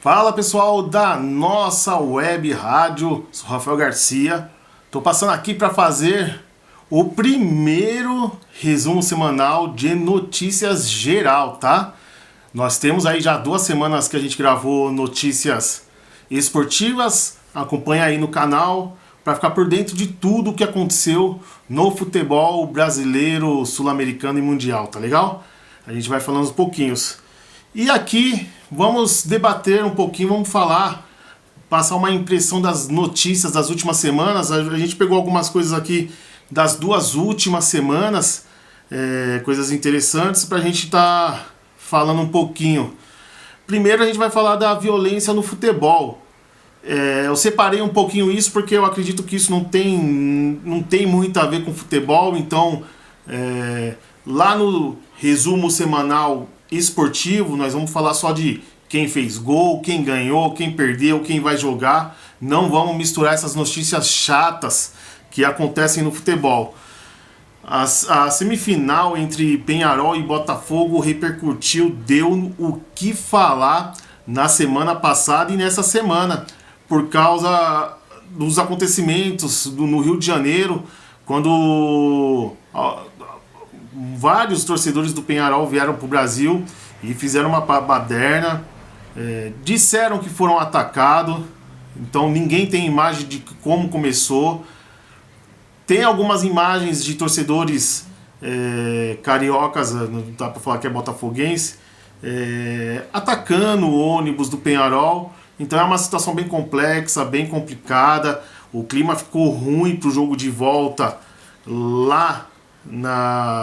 Fala pessoal da nossa web rádio, sou Rafael Garcia. Estou passando aqui para fazer o primeiro resumo semanal de notícias geral, tá? Nós temos aí já 2 semanas que a gente gravou notícias esportivas. Acompanha aí no canal para ficar por dentro de tudo o que aconteceu no futebol brasileiro, sul-americano e mundial, tá legal? A gente vai falando uns pouquinhos. E aqui vamos debater um pouquinho, vamos falar, passar uma impressão das notícias das últimas semanas. A gente pegou algumas coisas aqui das 2 últimas semanas, coisas interessantes para a gente estar falando um pouquinho. Primeiro a gente vai falar da violência no futebol. Eu separei um pouquinho isso porque eu acredito que isso não tem muito a ver com futebol, então lá no resumo semanal esportivo nós vamos falar só de quem fez gol, quem ganhou, quem perdeu, quem vai jogar. Não vamos misturar essas notícias chatas que acontecem no futebol. A semifinal entre Peñarol e Botafogo repercutiu, deu o que falar na semana passada e nessa semana, por causa dos acontecimentos no Rio de Janeiro, quando vários torcedores do Peñarol vieram para o Brasil e fizeram uma baderna, disseram que foram atacados, então ninguém tem imagem de como começou. Tem algumas imagens de torcedores cariocas, não dá para falar que é botafoguense, atacando o ônibus do Peñarol. Então é uma situação bem complexa, bem complicada. O clima ficou ruim para o jogo de volta lá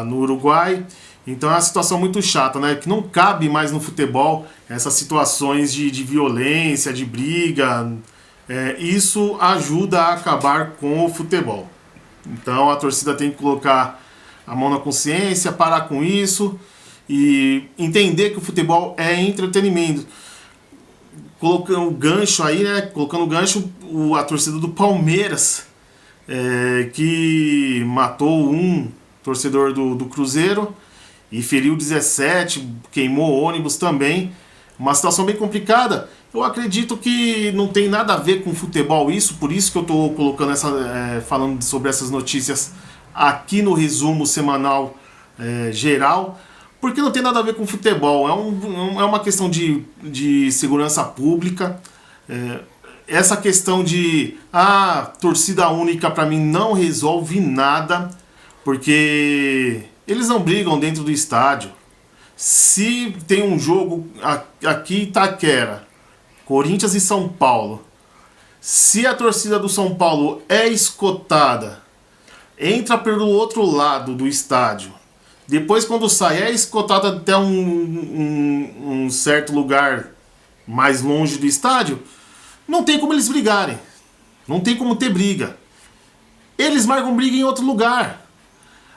no Uruguai. Então é uma situação muito chata, né? Que não cabe mais no futebol essas situações de violência, de briga. Isso ajuda a acabar com o futebol. Então a torcida tem que colocar a mão na consciência, parar com isso e entender que o futebol é entretenimento. Colocando o gancho aí, né? Colocando o gancho, a torcida do Palmeiras, que matou um torcedor do Cruzeiro e feriu 17, queimou ônibus também. Uma situação bem complicada. Eu acredito que não tem nada a ver com futebol isso, por isso que eu estou colocando falando sobre essas notícias aqui no resumo semanal geral, porque não tem nada a ver com futebol. É uma questão de segurança pública. Essa questão de torcida única para mim não resolve nada, porque eles não brigam dentro do estádio. Se tem um jogo aqui em Itaquera, Corinthians e São Paulo, se a torcida do São Paulo é escotada, entra pelo outro lado do estádio, depois quando sai é escotada até um certo lugar mais longe do estádio, não tem como eles brigarem, não tem como ter briga. Eles marcam briga em outro lugar.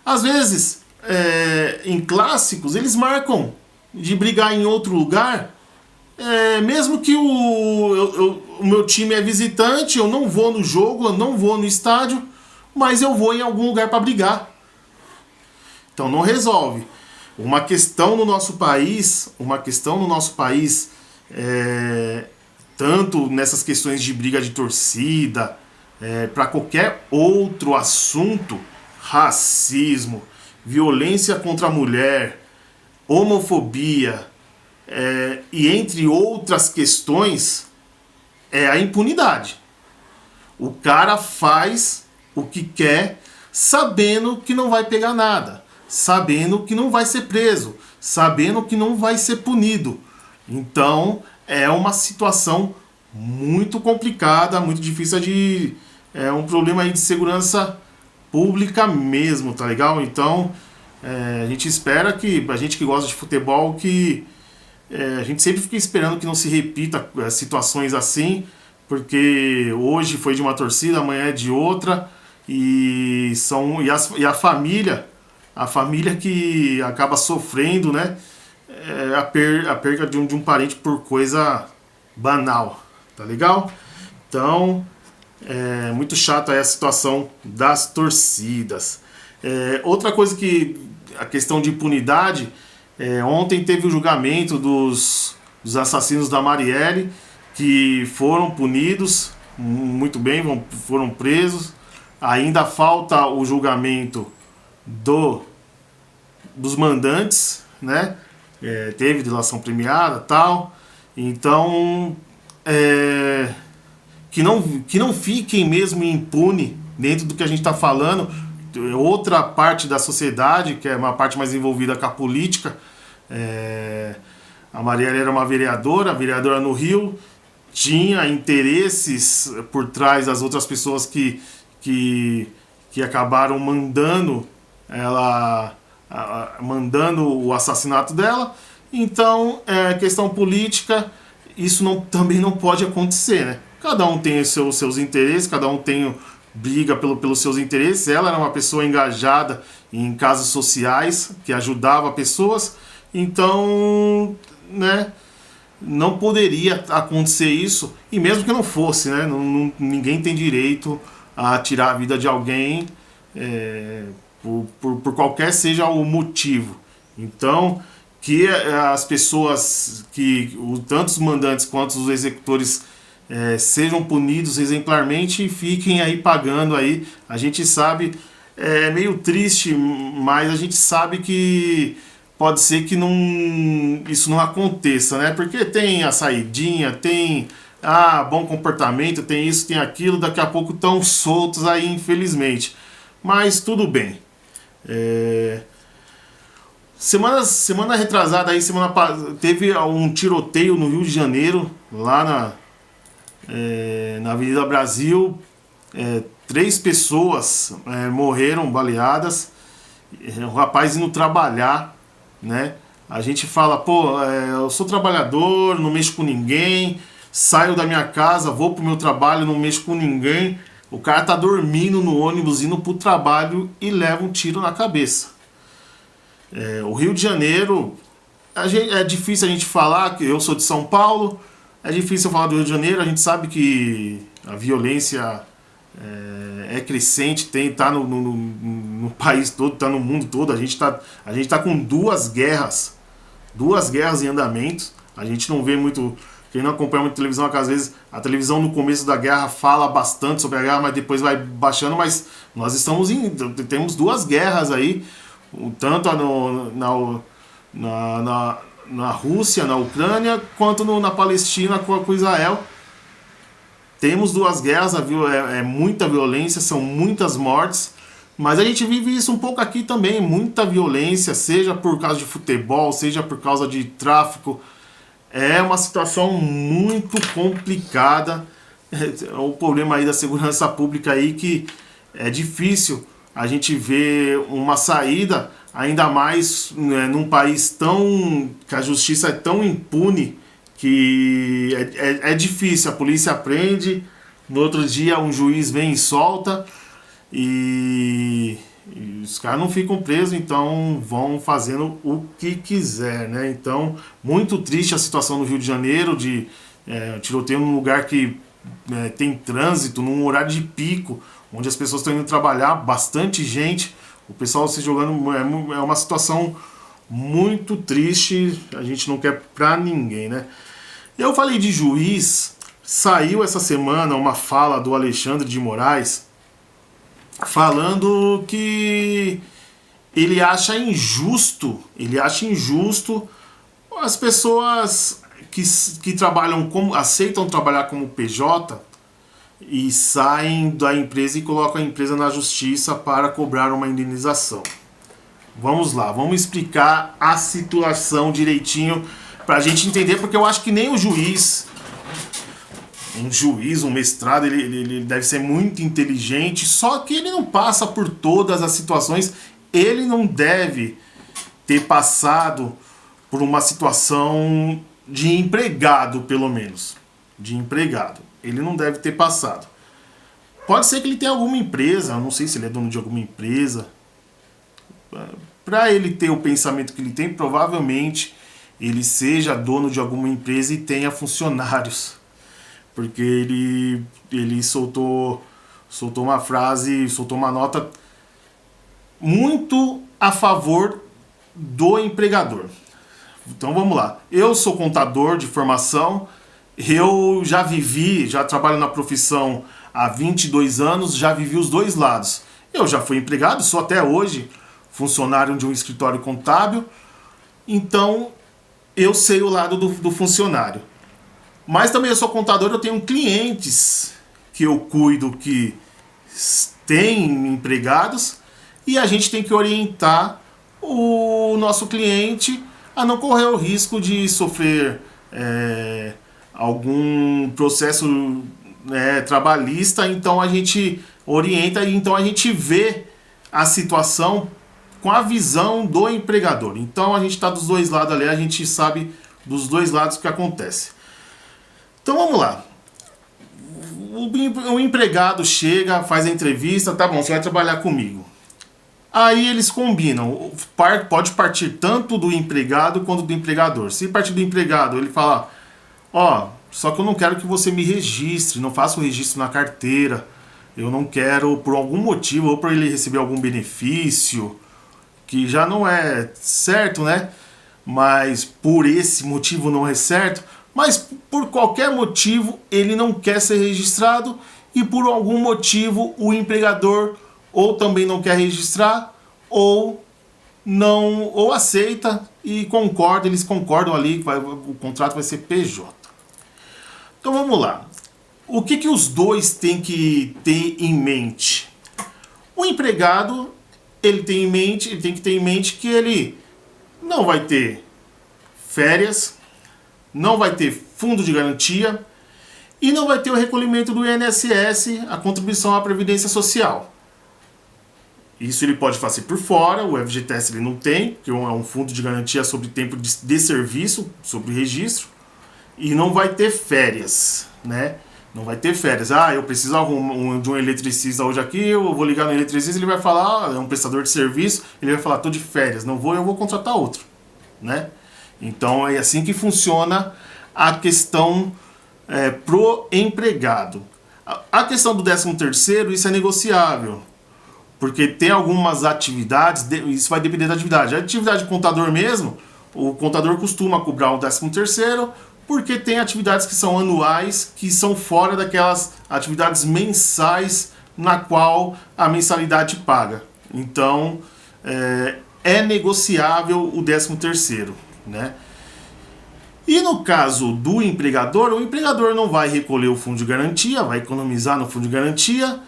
Às vezes, em clássicos, eles marcam de brigar em outro lugar, mesmo que o meu time é visitante, eu não vou no jogo, eu não vou no estádio, mas eu vou em algum lugar para brigar. Então não resolve. Uma questão no nosso país, tanto nessas questões de briga de torcida, para qualquer outro assunto, racismo, violência contra a mulher, homofobia, e entre outras questões, é a impunidade. O cara faz o que quer, sabendo que não vai pegar nada, sabendo que não vai ser preso, sabendo que não vai ser punido. Então é uma situação muito complicada, muito difícil é um problema aí de segurança pública mesmo, tá legal? Então a gente espera que, a gente que gosta de futebol, que a gente sempre fica esperando que não se repita situações assim, porque hoje foi de uma torcida, amanhã é de outra, e a família que acaba sofrendo, né, a perda de um parente por coisa banal, tá legal? Então é muito chata a situação das torcidas. Outra coisa que a questão de impunidade, ontem teve o julgamento dos assassinos da Marielle, que foram punidos, muito bem, foram presos. Ainda falta o julgamento dos mandantes, né? Teve delação premiada, tal. Então, que não fiquem mesmo impune dentro do que a gente está falando. Outra parte da sociedade, que é uma parte mais envolvida com a política, a Marielle era uma vereadora no Rio, tinha interesses por trás das outras pessoas que acabaram mandando mandando o assassinato dela. Então, questão política, isso também não pode acontecer, né? Cada um tem os seus interesses, cada um briga pelos seus interesses. Ela era uma pessoa engajada em casos sociais, que ajudava pessoas. Então, né, não poderia acontecer isso. E mesmo que não fosse, né, ninguém tem direito a tirar a vida de alguém por qualquer seja o motivo. Então, que as pessoas, tanto os mandantes quanto os executores, sejam punidos exemplarmente e fiquem aí pagando aí. A gente sabe, é meio triste, mas a gente sabe que pode ser que isso não aconteça, né? Porque tem a saidinha, tem bom comportamento, tem isso, tem aquilo, daqui a pouco estão soltos aí, infelizmente. Mas tudo bem. Semana retrasada aí, teve um tiroteio no Rio de Janeiro, lá na Avenida Brasil. 3 pessoas morreram baleadas. O rapaz indo trabalhar, né? A gente fala, eu sou trabalhador, não mexo com ninguém, saio da minha casa, vou pro meu trabalho, não mexo com ninguém. O cara tá dormindo no ônibus, indo pro trabalho e leva um tiro na cabeça. O Rio de Janeiro, é difícil a gente falar, que eu sou de São Paulo, é difícil falar do Rio de Janeiro. A gente sabe que a violência é crescente, tá no país todo, tá no mundo todo. A gente tá com duas guerras em andamento. A gente não vê muito, quem não acompanha muito televisão, que às vezes a televisão no começo da guerra fala bastante sobre a guerra, mas depois vai baixando. Mas nós temos 2 guerras aí, tanto na Rússia, na Ucrânia, quanto na Palestina com Israel. Temos 2 guerras, muita violência, são muitas mortes, mas a gente vive isso um pouco aqui também, muita violência, seja por causa de futebol, seja por causa de tráfico. É uma situação muito complicada. O problema aí da segurança pública aí, que é difícil a gente ver uma saída, ainda mais num país que a justiça é tão impune, que é difícil. A polícia prende, no outro dia um juiz vem e solta, e os caras não ficam presos, então vão fazendo o que quiser, né? Então, muito triste a situação no Rio de Janeiro, de tiroteio num lugar que tem trânsito, num horário de pico, onde as pessoas estão indo trabalhar, bastante gente, o pessoal se jogando. É uma situação muito triste, a gente não quer pra ninguém, né? Eu falei de juiz, saiu essa semana uma fala do Alexandre de Moraes falando que ele acha injusto as pessoas que trabalham aceitam trabalhar como PJ e saem da empresa e colocam a empresa na justiça para cobrar uma indenização. Vamos lá, vamos explicar a situação direitinho pra gente entender, porque eu acho que nem um juiz, um mestrado, ele deve ser muito inteligente, só que ele não passa por todas as situações. Ele não deve ter passado por uma situação de empregado, pelo menos. De empregado. Ele não deve ter passado. Pode ser que ele tenha alguma empresa, eu não sei se ele é dono de alguma empresa. Para ele ter o pensamento que ele tem, provavelmente ele seja dono de alguma empresa e tenha funcionários. Porque ele soltou uma frase, soltou uma nota muito a favor do empregador. Então vamos lá. Eu sou contador de formação, Eu já trabalho na profissão há 22 anos, já vivi os dois lados. Eu já fui empregado, sou até hoje funcionário de um escritório contábil, então eu sei o lado do funcionário. Mas também eu sou contador, eu tenho clientes que eu cuido que têm empregados e a gente tem que orientar o nosso cliente a não correr o risco de sofrer algum processo trabalhista. Então a gente orienta e então a gente vê a situação com a visão do empregador. Então a gente está dos dois lados ali, a gente sabe dos dois lados o que acontece. Então vamos lá. O empregado chega, faz a entrevista, tá bom, você vai trabalhar comigo. Aí eles combinam, pode partir tanto do empregado quanto do empregador. Se partir do empregado, ele fala, só que eu não quero que você me registre, não faça o registro na carteira. Eu não quero, por algum motivo, ou para ele receber algum benefício, que já não é certo, né? Mas por esse motivo não é certo. Mas por qualquer motivo ele não quer ser registrado e por algum motivo o empregador ou também não quer registrar ou não, ou aceita e concorda, eles concordam ali que o contrato vai ser PJ. Então vamos lá. O que os dois têm que ter em mente? O empregado, ele tem que ter em mente que ele não vai ter férias, não vai ter fundo de garantia e não vai ter o recolhimento do INSS, a contribuição à Previdência Social. Isso ele pode fazer por fora, o FGTS ele não tem, que é um fundo de garantia sobre tempo de serviço, sobre registro, e não vai ter férias, né? Não vai ter férias. Eu preciso de um eletricista hoje aqui, eu vou ligar no eletricista, ele vai falar, é um prestador de serviço, ele vai falar, tô de férias, não vou, eu vou contratar outro, né? Então é assim que funciona a questão pro empregado. A questão do 13º, isso é negociável, porque tem algumas atividades, isso vai depender da atividade. A atividade de contador mesmo, o contador costuma cobrar o 13º, porque tem atividades que são anuais, que são fora daquelas atividades mensais na qual a mensalidade paga. Então é negociável o 13º. Né? E no caso do empregador, o empregador não vai recolher o fundo de garantia, vai economizar no fundo de garantia.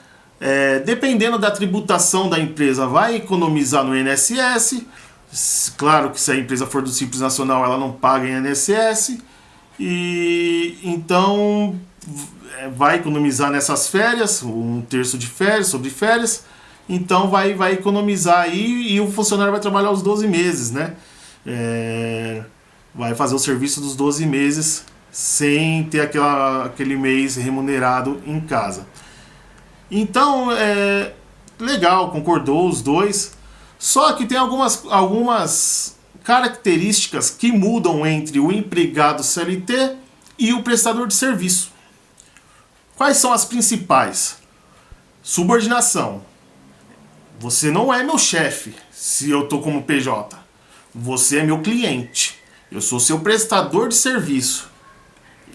Dependendo da tributação da empresa, vai economizar no INSS. Claro que se a empresa for do Simples Nacional, ela não paga INSS. E então vai economizar nessas férias, 1/3 de férias, sobre férias. Então vai economizar aí e o funcionário vai trabalhar os 12 meses, né? Vai fazer o serviço dos 12 meses sem ter aquele mês remunerado em casa. Então, legal, concordou os dois. Só que tem algumas características que mudam entre o empregado CLT e o prestador de serviço. Quais são as principais? Subordinação. Você não é meu chefe se eu estou como PJ. Você é meu cliente. Eu sou seu prestador de serviço.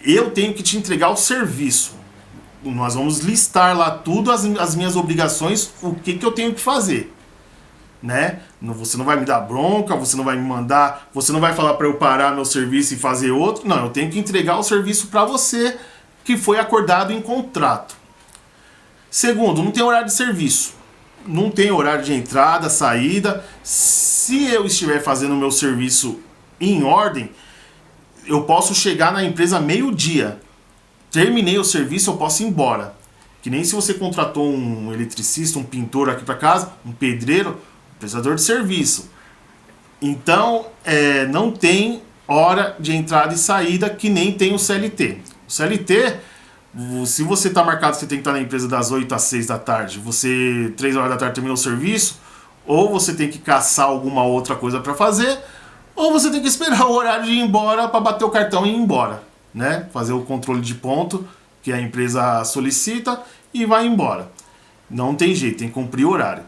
Eu tenho que te entregar o serviço. Nós vamos listar lá tudo, as minhas obrigações, o que eu tenho que fazer. Né? Você não vai me dar bronca, você não vai me mandar, você não vai falar para eu parar meu serviço e fazer outro. Não, eu tenho que entregar o serviço para você que foi acordado em contrato. Segundo, não tem horário de serviço. Não tem horário de entrada, saída. Se eu estiver fazendo o meu serviço em ordem, eu posso chegar na empresa meio-dia. Terminei o serviço, eu posso ir embora. Que nem se você contratou um eletricista, um pintor aqui para casa, um pedreiro, prestador de serviço. Então, não tem hora de entrada e saída que nem tem o CLT. O CLT, se você está marcado, você tem que estar na empresa das 8 às 6 da tarde, 3 horas da tarde terminou o serviço, ou você tem que caçar alguma outra coisa para fazer, ou você tem que esperar o horário de ir embora para bater o cartão e ir embora, né? Fazer o controle de ponto que a empresa solicita e vai embora. Não tem jeito, tem que cumprir o horário.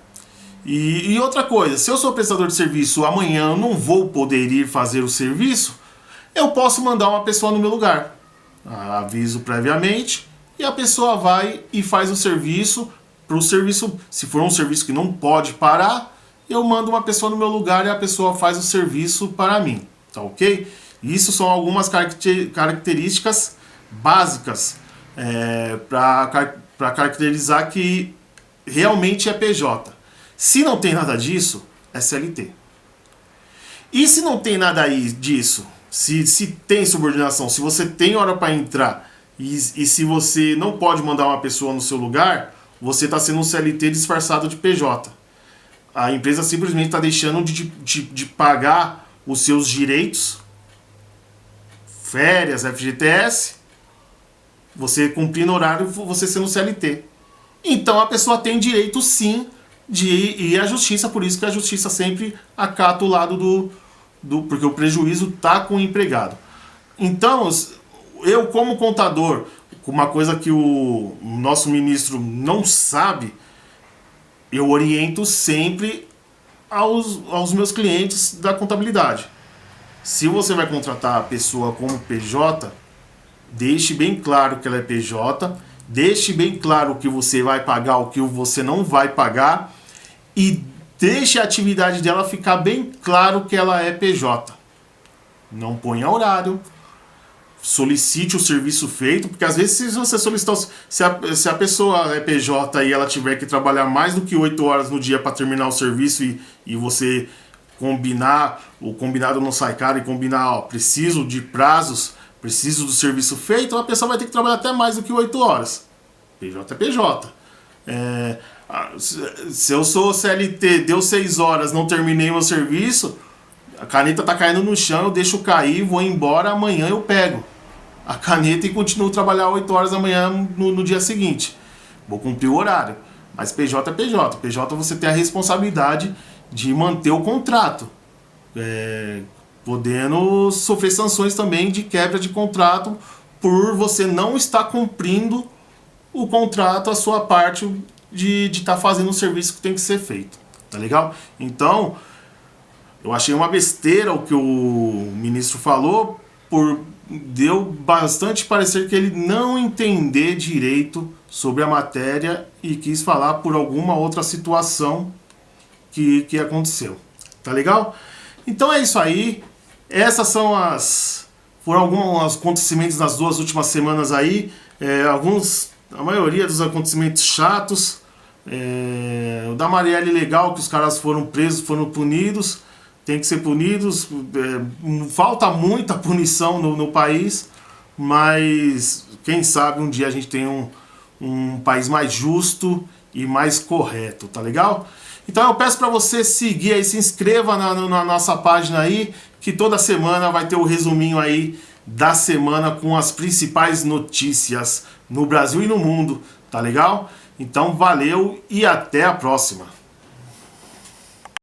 E outra coisa, se eu sou prestador de serviço, amanhã eu não vou poder ir fazer o serviço, eu posso mandar uma pessoa no meu lugar. aviso previamente, e a pessoa vai e faz o serviço. Para o serviço, se for um serviço que não pode parar, eu mando uma pessoa no meu lugar e a pessoa faz o serviço para mim, tá ok? Isso são algumas características básicas para caracterizar que realmente é PJ. Se não tem nada disso, é CLT. E se não tem nada aí disso, se tem subordinação, se você tem hora para entrar e se você não pode mandar uma pessoa no seu lugar, você está sendo um CLT disfarçado de PJ. A empresa simplesmente está deixando de pagar os seus direitos, férias, FGTS, você cumprindo horário, você sendo CLT. Então a pessoa tem direito sim de ir à justiça, por isso que a justiça sempre acata o lado porque o prejuízo está com o empregado. Então, eu como contador, uma coisa que o nosso ministro não sabe, eu oriento sempre aos meus clientes da contabilidade. Se você vai contratar a pessoa como PJ, deixe bem claro que ela é PJ, deixe bem claro o que você vai pagar, o que você não vai pagar, e deixe a atividade dela ficar bem claro que ela é PJ. Não ponha horário, solicite o serviço feito, porque às vezes se você solicitar, se a pessoa é PJ e ela tiver que trabalhar mais do que 8 horas no dia para terminar o serviço e você combinar, o combinado não sai caro e combinar, ó, preciso de prazos, preciso do serviço feito, a pessoa vai ter que trabalhar até mais do que 8 horas. PJ é PJ. Se eu sou CLT, deu 6 horas, não terminei meu serviço, a caneta tá caindo no chão, eu deixo cair, vou embora, amanhã eu pego a caneta e continuo a trabalhar 8 horas da manhã no dia seguinte. Vou cumprir o horário. Mas PJ é PJ. PJ você tem a responsabilidade de manter o contrato. Podendo sofrer sanções também de quebra de contrato por você não estar cumprindo o contrato, a sua parte de estar fazendo o serviço que tem que ser feito. Tá legal? Então, eu achei uma besteira o que o ministro falou, deu bastante parecer que ele não entender direito sobre a matéria e quis falar por alguma outra situação que aconteceu. Tá legal? Então é isso aí. Essas foram alguns acontecimentos nas 2 últimas semanas aí. A maioria dos acontecimentos chatos. O da Marielle legal, que os caras foram presos, foram punidos. Tem que ser punidos. Falta muita punição no país, mas quem sabe um dia a gente tem um país mais justo e mais correto, tá legal? Então eu peço para você seguir aí, se inscreva na nossa página aí, que toda semana vai ter o resuminho aí da semana com as principais notícias no Brasil e no mundo, tá legal? Então valeu e até a próxima!